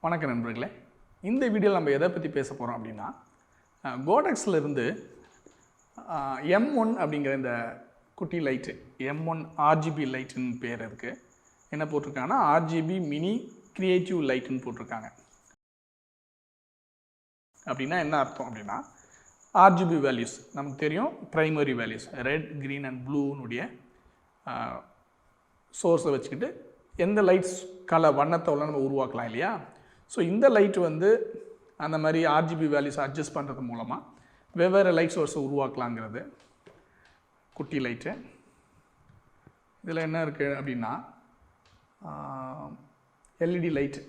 வணக்கம் நண்பர்களே, இந்த வீடியோவில் நம்ம எதை பற்றி பேச போகிறோம் அப்படின்னா, கோடக்ஸில் இருந்து M1 அப்படிங்கிற இந்த குட்டி லைட்டு, M1 RGB லைட்டுன்னு பேர் இருக்குது. என்ன போட்டிருக்காங்கன்னா RGB மினி கிரியேட்டிவ் லைட்டுன்னு போட்டிருக்காங்க. அப்படின்னா என்ன அர்த்தம் அப்படின்னா, RGB வேல்யூஸ் நமக்கு தெரியும், primary values red, green and ப்ளூனுடைய சோர்ஸை வச்சுக்கிட்டு எந்த லைட்ஸ் கலர் வண்ணத்தோட நம்ம உருவாக்கலாம் இல்லையா. ஸோ இந்த லைட் வந்து அந்த மாதிரி RGB வேல்யூஸ் அட்ஜஸ்ட் பண்ணுறது மூலமாக வெவ்வேறு லைட் சோர்ஸை உருவாக்கலாங்கிறது குட்டி லைட்டு. இதில் என்ன இருக்குது அப்படின்னா எல்இடி லைட்டு.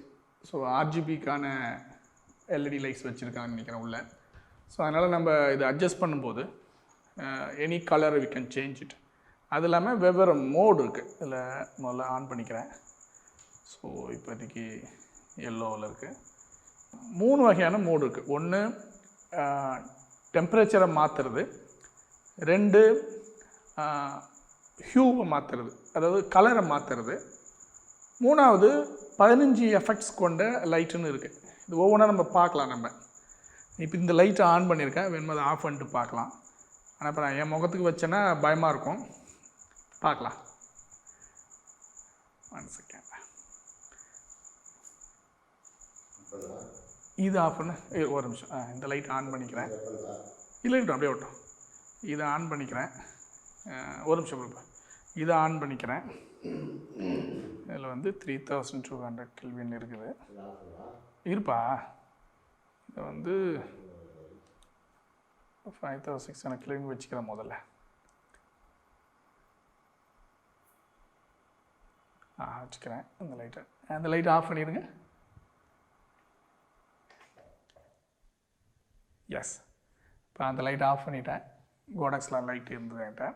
ஸோ RGBக்கான எல்இடி லைட்ஸ் வச்சுருக்காங்கன்னு நினைக்கிறேன் உள்ள. ஸோ அதனால் நம்ம இதை அட்ஜஸ்ட் பண்ணும்போது any colour we can change it. அது இல்லாமல் வெவ்வேறு மோடு இருக்குது. இதில் முதல்ல ஆன் பண்ணிக்கிறேன். ஸோ இப்போதைக்கு எல்லோவில் இருக்குது. 3 வகையான மோடு இருக்குது. ஒன்று டெம்பரேச்சரை மாற்றுறது, 2 ஹியூவை மாற்றுறது, அதாவது கலரை மாற்றுறது, 3வது 15 எஃபெக்ட்ஸ் கொண்ட லைட்டுன்னு இருக்குது. இது ஒவ்வொன்றா நம்ம பார்க்கலாம். நம்ம இப்போ இந்த லைட்டை ஆன் பண்ணியிருக்கேன், வேணுமா அதை ஆஃப் பண்ணிட்டு பார்க்கலாம். ஆனால் இப்போ நான் என் முகத்துக்கு வச்சேன்னா பயமாக இருக்கும். பார்க்கலாம். 1 செகண்ட். இது ஆஃப் பண்ண ஒரு நிமிஷம். இந்த லைட் ஆன் பண்ணிக்கிறேன். இல்லை இருக்கட்டும், அப்படியே விட்டோம். இதை ஆன் பண்ணிக்கிறேன். ஒரு நிமிஷம் இருப்பா. இதை ஆன் பண்ணிக்கிறேன். இதில் வந்து 3200 கெல்வின் இருக்குது. இருப்பா, இதை வந்து 5600 கெல்வின் வச்சுக்கிறேன் முதல்ல. வச்சுக்கிறேன் அந்த லைட்டை ஆஃப் பண்ணிடுங்க. எஸ், இப்போ அந்த லைட் ஆஃப் பண்ணிட்டேன். கோடக்ஸில் லைட் இருந்ததுன்ட்ட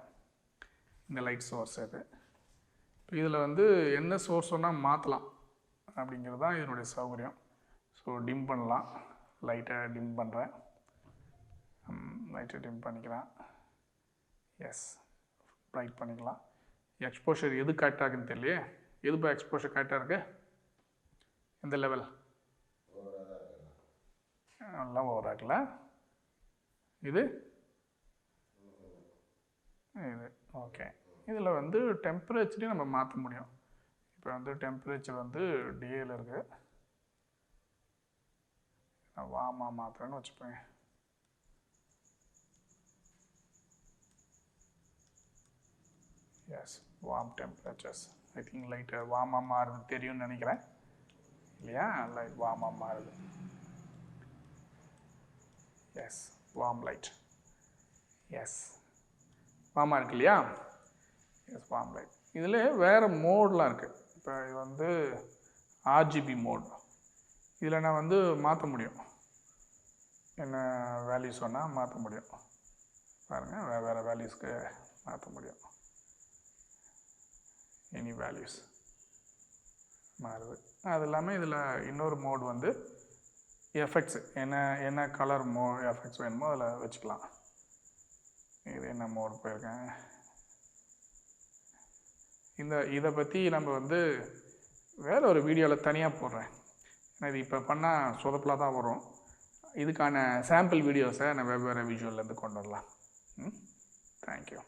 இந்த லைட் சோர்ஸ் இது. இப்போ இதில் வந்து என்ன சோர்ஸ் வேணால் மாற்றலாம் அப்படிங்கிறது தான் இதனுடைய சௌகரியம். ஸோ டிம் பண்ணலாம். லைட்டை டிம் பண்ணுறேன். லைட்டை டிம் பண்ணிக்கிறேன். எஸ், ப்ரைட் பண்ணிக்கலாம். எக்ஸ்போஷர் எது கரெக்டாக இருக்குன்னு தெரியலையே. எதுப்பா எக்ஸ்போஷர் கரெக்டாக இருக்குது? எந்த லெவல்? நல்லா ஓவராகல. இது ஓகே. இதில் வந்து டெம்பரேச்சரையும் நம்ம மாற்ற முடியும். இப்போ வந்து டெம்பரேச்சர் வந்து டிஏல இருக்குது. நான் வார்மாக மாற்றுறேன்னு வச்சுப்பேங்க. Yes, warm temperatures. I think light வார்மாக மாறுது தெரியும்னு நினைக்கிறேன் இல்லையா. லைட் வார்மாக மாறுது. Yes, warm light. எஸ், வார்மாக இருக்கு இல்லையா. Yes, warm light. இதில் வேறு மோட்லாம் இருக்குது. இப்போ இது வந்து RGB மோட். இதில் நான் வந்து மாற்ற முடியும். என்ன வேல்யூஸ் வேணால் மாற்ற முடியும். பாருங்கள், வேறு வேல்யூஸ்க்கு மாற்ற முடியும். எனி வேல்யூஸ் மாறுது. அது இல்லாமல் இதில் இன்னொரு மோட் வந்து எஃபெக்ட்ஸு. என்ன கலர் எஃபெக்ட்ஸ் வேணுமோ அதில் வச்சுக்கலாம். இது என்ன மோட் போயிருக்கேன். இதை பற்றி நம்ம வந்து வேறு ஒரு வீடியோவில் தனியாக போடுறேன். ஏன்னா இது இப்போ பண்ணால் சொதப்பலாக தான் வரும். இதுக்கான சாம்பிள் வீடியோஸை நான் வெவ்வேறு விஷுவல்லேருந்து கொண்டு வரலாம். தேங்க்யூ.